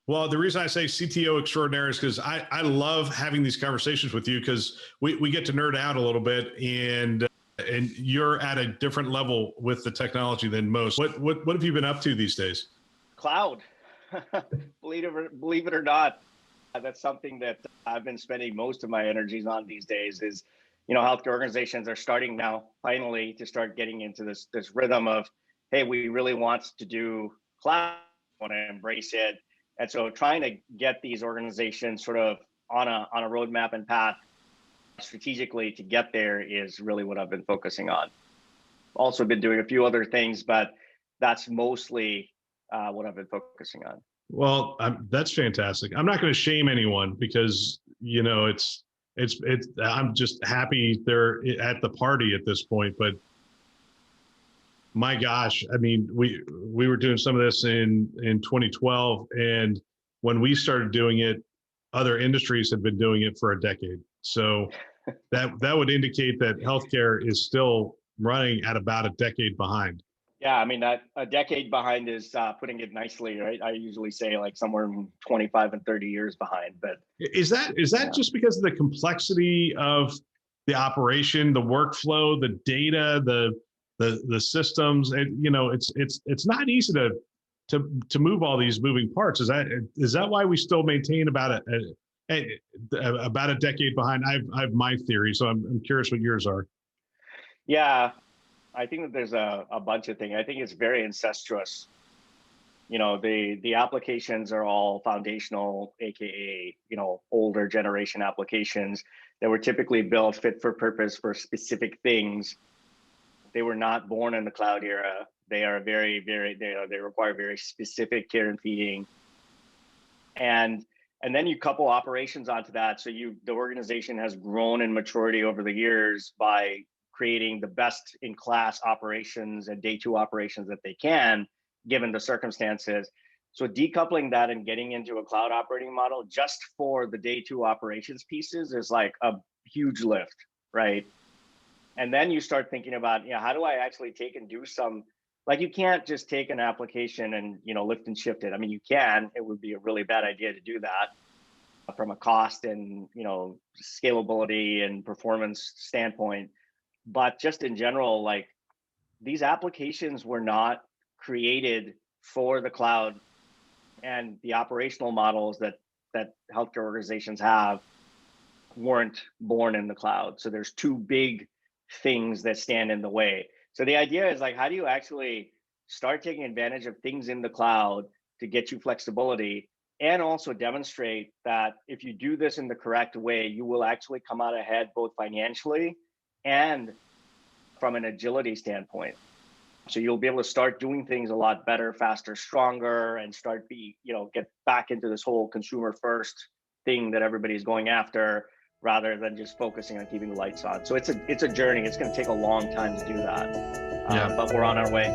Well, the reason I say CTO extraordinaire is because I love having these conversations with you because we get to nerd out a little bit and you're at a different level with the technology than most. What have you been up to these days? Cloud. Believe it or not, that's something that I've been spending most of my energies on these days is, healthcare organizations are starting now finally to start getting into this rhythm of, hey, we really want to do cloud, want to embrace it. And so trying to get these organizations sort of on a roadmap and path strategically to get there is really what I've been focusing on. Also been doing a few other things, but that's mostly what I've been focusing on. Well, that's fantastic. I'm not going to shame anyone because it's. I'm just happy they're at the party at this point. But my gosh, I mean, we were doing some of this in 2012, and when we started doing it, other industries had been doing it for a decade. So that would indicate that healthcare is still running at about a decade behind. Yeah, I mean, that a decade behind is putting it nicely, right? I usually say like somewhere in 25 and 30 years behind, but Is that just because of the complexity of the operation, the workflow, the data, the systems? And it's not easy to move all these moving parts. Is that why we still maintain about a decade behind? I have my theory, so I'm curious what yours are. yeah, I think that there's a bunch of things. I think it's very incestuous. The applications are all foundational, aka, older generation applications that were typically built fit for purpose for specific things. They were not born in the cloud era. They are they require very specific care and feeding. And then you couple operations onto that. So the organization has grown in maturity over the years by creating the best in class operations and day two operations that they can, given the circumstances. So decoupling that and getting into a cloud operating model just for the day two operations pieces is like a huge lift, right? And then you start thinking about, how do I actually take and do some, like you can't just take an application and, lift and shift it. I mean, you can, it would be a really bad idea to do that from a cost and, scalability and performance standpoint. But just in general, like these applications were not created for the cloud, and the operational models that healthcare organizations have weren't born in the cloud. So there's two big things that stand in the way. So the idea is like, how do you actually start taking advantage of things in the cloud to get you flexibility, and also demonstrate that if you do this in the correct way, you will actually come out ahead both financially and from an agility standpoint. So you'll be able to start doing things a lot better, faster, stronger, and get back into this whole consumer first thing that everybody's going after, rather than just focusing on keeping the lights on. So it's a journey. It's going to take a long time to do that, Yeah. but we're on our way.